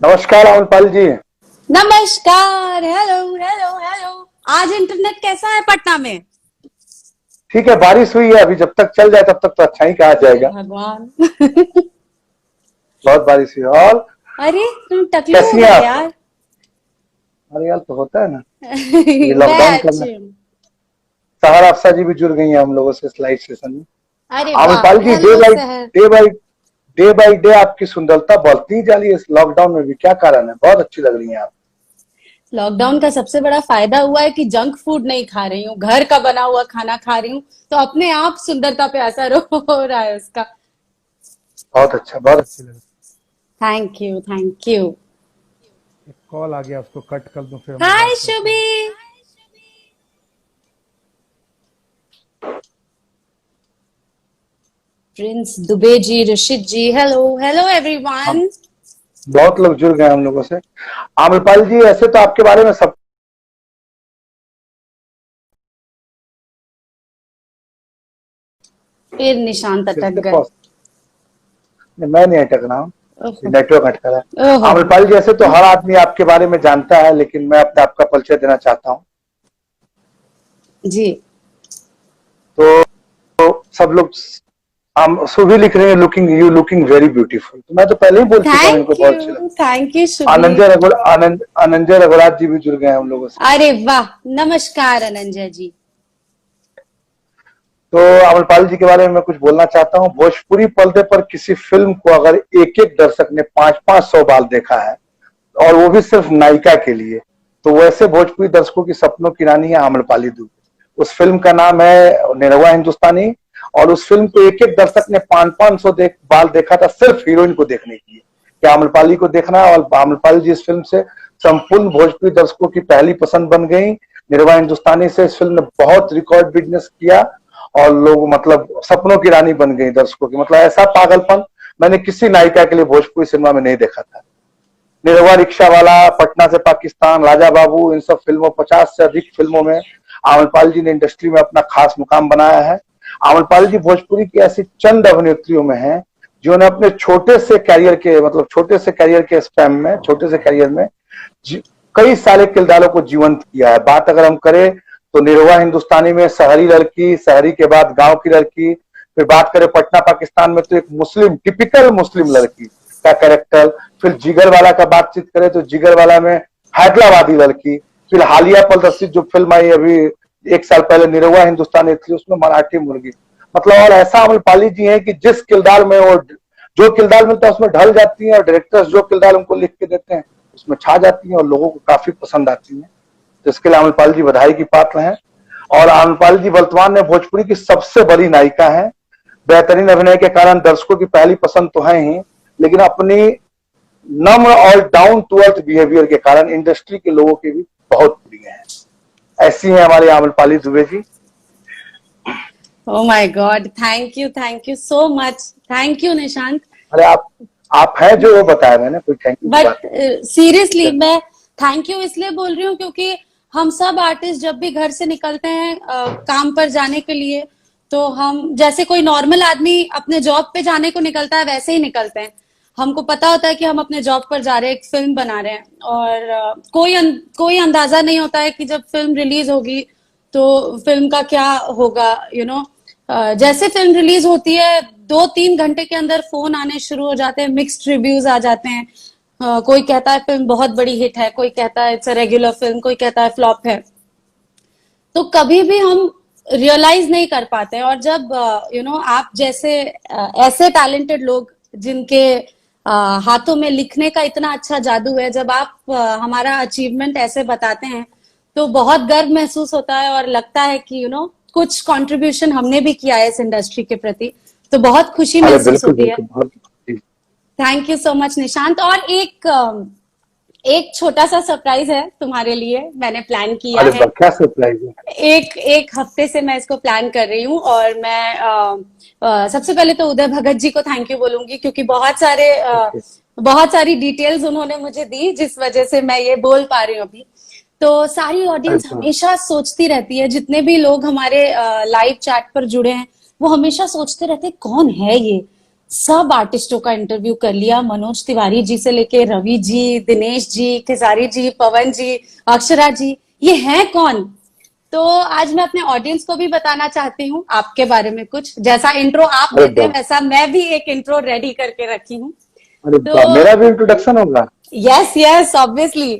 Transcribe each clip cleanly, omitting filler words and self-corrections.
नमस्कार अमरपाल जी। नमस्कार। Hello hello hello. आज इंटरनेट कैसा है पटना में? ठीक है, बारिश हुई है, अभी जब तक चल जाए तब तक तो अच्छा ही कहा हे जाएगा। भगवान। बहुत बारिश हुई है। और अरे तुम टकलू हो कैसी हैं गए आप? यार। अरे यार, तो होता है ना। ये मैं लॉकडाउन करना। अच्छी हूँ। सहर अफसा जी भी जुड़ गई हैं हम लोगों से इस लाइव सेशन में। अरे वाह, अमरपाल जी, हेलो शहर। डे बाई डे आपकी सुंदरता बढ़ती ही जा रही है इस लॉकडाउन में भी। क्या कारण है? बहुत अच्छी लग रही हैं आप। लॉकडाउन का सबसे बड़ा फायदा हुआ है कि जंक फूड नहीं खा रही हूँ, घर का बना हुआ खाना खा रही हूँ। तो अपने आप सुंदरता पे असर हो रहा है उसका। बहुत अच्छा, बहुत अच्छी लग रही थैंक यू थैंक यू। एक कॉल आ गया, उसको कट कर दूं फिर हम लोग हाय बात करते शुभी। हैं। प्रिंस दुबे जी, ऋषित जी, हेलो हेलो है। हाँ, एवरीवन। बहुत लोग जुड़ गए हम लोगों से। अमरपाल जी, ऐसे तो आपके बारे में सब फिर निशांत अटक कैसे गए। पहुंच। मैं नहीं अटक रहा हूँ। ओहो। नेटवर्क अटका रहा है। ओहो। आम्रपाल जी, ऐसे तो हर आदमी आपके बारे में जानता है, लेकिन मैं अपने आपका परिचय देना चाहता हूँ। जी। तो सब लोग हम सुभी लिख रहे हैं, लुकिंग वेरी ब्यूटीफुल। तो मैं तो पहले ही बोल चुका हूँ, इनको बहुत अच्छी लग। Thank you Shubhi. आनंद रघुराज जी भी जुड़ गए हैं हम लोगों से। अरे वाह, नमस्कार अनंजय जी। तो अमरपाल जी के बारे में मैं कुछ बोलना चाहता हूँ। भोजपुरी पर्दे पर किसी फिल्म को अगर एक एक दर्शक ने 500-500 बार देखा है, और वो भी सिर्फ नायिका के लिए, तो वैसे भोजपुरी दर्शकों की सपनों की रानी है आम्रपाली दुबे। उस फिल्म का नाम है निरहुआ हिंदुस्तानी। और उस फिल्म को एक एक दर्शक ने 500-500 बार देखा था, सिर्फ हीरोइन को देखने के लिए कि आम्रपाली को देखना है। और आम्रपाली जी इस फिल्म से संपूर्ण भोजपुरी दर्शकों की पहली पसंद बन गई। निरहुआ हिंदुस्तानी से इस फिल्म ने बहुत रिकॉर्ड बिजनेस किया, और लोग मतलब सपनों की रानी बन गई दर्शकों की। मतलब ऐसा पागलपन मैंने किसी नायिका के लिए भोजपुरी सिनेमा में नहीं देखा था। निरहुआ, रिक्शा वाला, पटना से पाकिस्तान, राजा बाबू, इन सब फिल्मों, 50 से अधिक फिल्मों में आम्रपाल जी ने इंडस्ट्री में अपना खास मुकाम बनाया है। आम्रपाल जी भोजपुरी की ऐसी चंद अभिनेत्रियों में हैं जिन्होंने अपने छोटे से कैरियर के, मतलब छोटे से कैरियर के स्पैम में, छोटे से कैरियर में कई सारे किरदारों को जीवंत किया है। बात अगर हम करें तो निरहुआ हिंदुस्तानी में शहरी लड़की, शहरी के बाद गांव की लड़की। फिर बात करें पटना पाकिस्तान में, तो एक मुस्लिम, टिपिकल मुस्लिम लड़की का कैरेक्टर। फिर जिगर वाला का बातचीत करें तो जिगर वाला में हैदराबादी लड़की। फिर हालिया प्रदर्शित जो फिल्म आई अभी 1 साल पहले, निरहुआ हिंदुस्तानी थी, उसमें मराठी मुर्गी। मतलब और ऐसा अमरपाली जी हैं कि जिस किरदार में वो, जो किरदार मिलता है उसमें ढल जाती है, और डायरेक्टर्स जो किरदार उनको लिख के देते हैं उसमें छा जाती हैं, और लोगों को काफी पसंद आती हैं। तो इसके लिए आम्रपाल जी बधाई की पात्र हैं। और आम्रपाल जी वर्तमान में भोजपुरी की सबसे बड़ी नायिका हैं। बेहतरीन अभिनय के कारण दर्शकों की पहली पसंद तो है ही, लेकिन अपनी नम्र और डाउन टू अर्थ बिहेवियर के कारण इंडस्ट्री के लोगों के भी बहुत प्रिय हैं। ऐसी हैं हमारी Amrapali Dubey ji. Oh my God, thank you so much. Thank you Nishant. अरे आप हैं जो वो बताया मैंने, कोई थैंक यू की बट बात सीरियसली नहीं। मैं थैंक यू इसलिए बोल रही हूँ क्योंकि हम सब आर्टिस्ट जब भी घर से निकलते हैं काम पर जाने के लिए, तो हम जैसे कोई नॉर्मल आदमी अपने जॉब पे जाने को निकलता है वैसे ही निकलते हैं। हमको पता होता है कि हम अपने जॉब पर जा रहे हैं, एक फिल्म बना रहे हैं, और कोई अंदाजा नहीं होता है कि जब फिल्म रिलीज होगी तो फिल्म का क्या होगा। जैसे फिल्म रिलीज होती है 2-3 घंटे के अंदर फोन आने शुरू हो जाते हैं, मिक्स्ड रिव्यूज आ जाते हैं। कोई कहता है फिल्म बहुत बड़ी हिट है, कोई कहता है इट्स अ रेगुलर फिल्म, कोई कहता है फ्लॉप है। तो कभी भी हम रियलाइज नहीं कर पाते। और जब आप जैसे ऐसे टैलेंटेड लोग जिनके हाथों में लिखने का इतना अच्छा जादू है, जब आप हमारा अचीवमेंट ऐसे बताते हैं तो बहुत गर्व महसूस होता है, और लगता है कि कुछ कंट्रीब्यूशन हमने भी किया है इस इंडस्ट्री के प्रति। तो बहुत खुशी अरे महसूस बिल्कुल होती है। बिल्कुल, बहुत जी। Thank you so much Nishant. और एक छोटा सा सरप्राइज है तुम्हारे लिए, मैंने प्लान किया अरे है। क्या सरप्राइज है। एक एक हफ्ते से मैं इसको प्लान कर रही हूँ, और मैं सबसे पहले तो उदय भगत जी को थैंक यू बोलूंगी क्योंकि ओके। बहुत सारी डिटेल्स उन्होंने मुझे दी जिस वजह से मैं ये बोल पा रही हूँ अभी। तो सारी अरे ऑडियंस वाह। हमेशा सोचती रहती है, जितने भी लोग हमारे लाइव चैट पर जुड़े हैं वो हमेशा सोचते रहते हैं कौन है ये। सब आर्टिस्टों का इंटरव्यू कर लिया, मनोज तिवारी जी से लेके रवि जी, दिनेश जी, खेसारी जी, पवन जी, अक्षरा जी, ये हैं कौन। तो आज मैं अपने ऑडियंस को भी बताना चाहती हूँ आपके बारे में कुछ, जैसा इंट्रो आप देते हैं वैसा मैं भी एक इंट्रो रेडी करके रखी हूँ। तो मेरा भी इंट्रोडक्शन होगा। Yes yes obviously.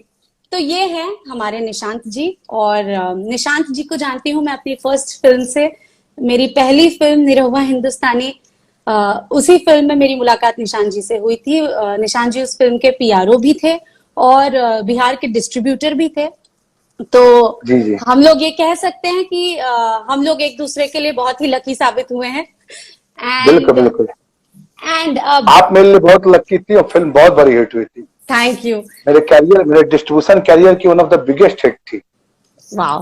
तो ये है हमारे निशांत जी, और निशांत जी को जानती हूँ मैं अपनी फर्स्ट फिल्म से। मेरी पहली फिल्म निरहुआ हिंदुस्तानी, उसी फिल्म में मेरी मुलाकात निशांत जी से हुई थी। निशांत जी उस फिल्म के पीआरओ भी थे और बिहार के डिस्ट्रीब्यूटर भी थे। तो जी। हम लोग ये कह सकते हैं कि हम लोग एक दूसरे के लिए बहुत ही लकी साबित हुए हैं। बिल्कुल। एंड आप मेरे लिए बहुत लकी थी और फिल्म बहुत बड़ी हिट हुई थी। Thank you. मेरे डिस्ट्रीब्यूशन कैरियर की one of the biggest hit थी। वाह।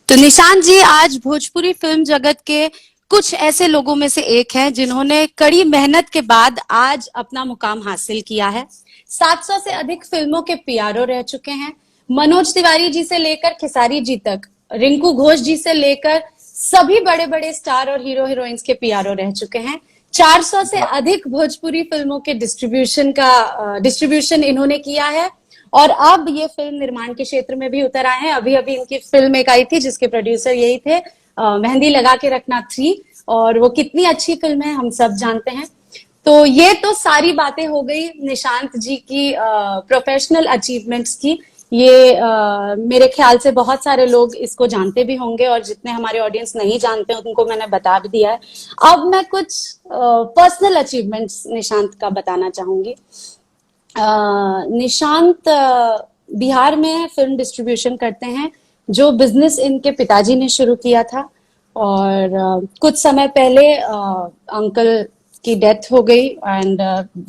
तो निशांत जी आज भोजपुरी फिल्म जगत के कुछ ऐसे लोगों में से एक हैं जिन्होंने कड़ी मेहनत के बाद आज अपना मुकाम हासिल किया है। 700 से अधिक फिल्मों के पीआरओ रह चुके हैं। मनोज तिवारी जी से लेकर खेसारी जी तक, रिंकू घोष जी से लेकर सभी बड़े बड़े स्टार और हीरो हीरोइंस के पीआरओ रह चुके हैं। 400 से अधिक भोजपुरी फिल्मों के डिस्ट्रीब्यूशन इन्होंने किया है, और अब ये फिल्म निर्माण के क्षेत्र में भी उतर आए हैं। अभी अभी इनकी फिल्म एक आई थी जिसके प्रोड्यूसर यही थे, मेहंदी लगा के रखना 3, और वो कितनी अच्छी फिल्म है हम सब जानते हैं। तो ये तो सारी बातें हो गई निशांत जी की प्रोफेशनल अचीवमेंट्स की। ये मेरे ख्याल से बहुत सारे लोग इसको जानते भी होंगे, और जितने हमारे ऑडियंस नहीं जानते उनको मैंने बता भी दिया है। अब मैं कुछ पर्सनल अचीवमेंट्स निशांत का बताना चाहूंगी। निशांत बिहार में फिल्म डिस्ट्रीब्यूशन करते हैं, जो बिजनेस इनके पिताजी ने शुरू किया था, और कुछ समय पहले अंकल की डेथ हो गई, and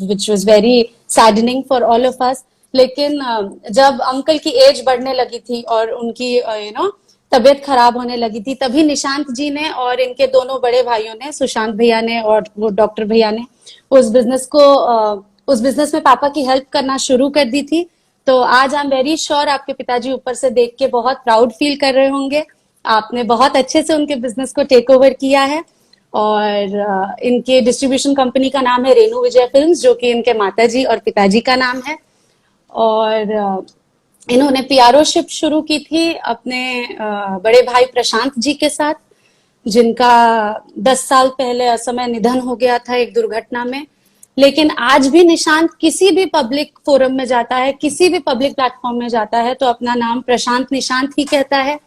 which was very saddening for all of us. लेकिन जब अंकल की एज बढ़ने लगी थी और उनकी तबीयत खराब होने लगी थी, तभी निशांत जी ने और इनके दोनों बड़े भाइयों ने, सुशांत भैया ने और वो डॉक्टर भैया ने, उस बिजनेस में पापा की हेल्प करना शुरू कर दी थी। तो आज आई एम वेरी श्योर आपके पिताजी ऊपर से देख के बहुत प्राउड फील कर रहे होंगे। आपने बहुत अच्छे से उनके बिजनेस को टेक ओवर किया है, और इनके डिस्ट्रीब्यूशन कंपनी का नाम है रेणु विजय फिल्म्स, जो कि इनके माताजी और पिताजी का नाम है। और इन्होंने पीआरओशिप शुरू की थी अपने बड़े भाई प्रशांत जी के साथ, जिनका 10 साल पहले असमय निधन हो गया था एक दुर्घटना में। लेकिन आज भी निशांत किसी भी पब्लिक फोरम में जाता है, किसी भी पब्लिक प्लेटफॉर्म में जाता है, तो अपना नाम प्रशांत निशांत ही कहता है।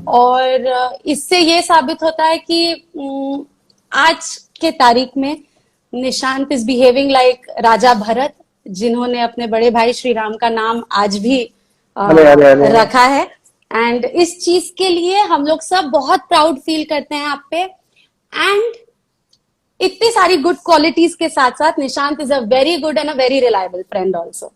और इससे ये साबित होता है कि आज के तारीख में निशांत इज बिहेविंग लाइक राजा भरत, जिन्होंने अपने बड़े भाई श्री राम का नाम आज भी रखा है। एंड इस चीज के लिए हम लोग सब बहुत प्राउड फील करते हैं आप पे। एंड इतनी सारी गुड क्वालिटीज के साथ साथ Nishant is a very good and a very reliable friend also.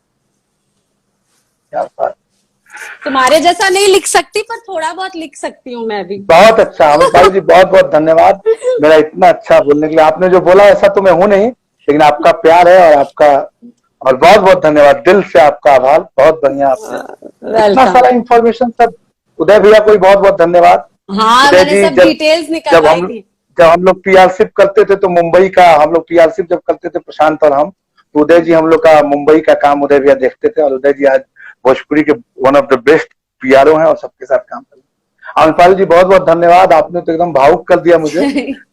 तुम्हारे जैसा नहीं लिख सकती, पर थोड़ा बहुत लिख सकती हूँ मैं भी। बहुत अच्छा अमित भाई जी, बहुत बहुत धन्यवाद मेरा इतना अच्छा बोलने के लिए। आपने जो बोला ऐसा तो मैं हूं नहीं, लेकिन आपका प्यार है और बहुत बहुत धन्यवाद, दिल से आपका आभार। बहुत बढ़िया, आपने इतना सारा इंफॉर्मेशन सब। उदय भैया को भी बहुत बहुत धन्यवाद। हाँ, मैंने सब डिटेल्स निकलवाई थी। जब हम लोग पीआरशिप करते थे तो मुंबई का, हम लोग पीआरशिप जब करते थे प्रशांत और हम, तो उदय जी हम लोग का मुंबई का काम उदय भैया देखते थे, और उदय जी आज भोजपुरी के one of the best PRO हैं और सबके साथ काम कर रहे हैं। अमित जी बहुत बहुत धन्यवाद, आपने तो एकदम भावुक कर दिया मुझे।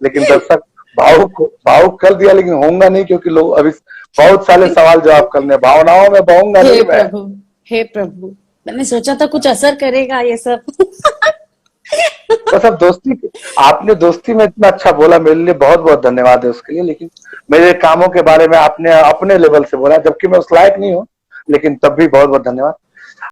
लेकिन दर्शक भावुक कर दिया, लेकिन होऊंगा नहीं, क्योंकि लोग अभी बहुत सारे सवाल जवाब करने, भावनाओं में बहूंगा नहीं मैं। हे प्रभु, मैंने सोचा था कुछ असर करेगा ये सब। तो सब दोस्ती, आपने दोस्ती में इतना अच्छा बोला, मेरे लिए बहुत बहुत धन्यवाद है उसके लिए। लेकिन मेरे कामों के बारे में आपने अपने लेवल से बोला, जबकि मैं उस लायक नहीं हूँ, लेकिन तब भी बहुत बहुत धन्यवाद।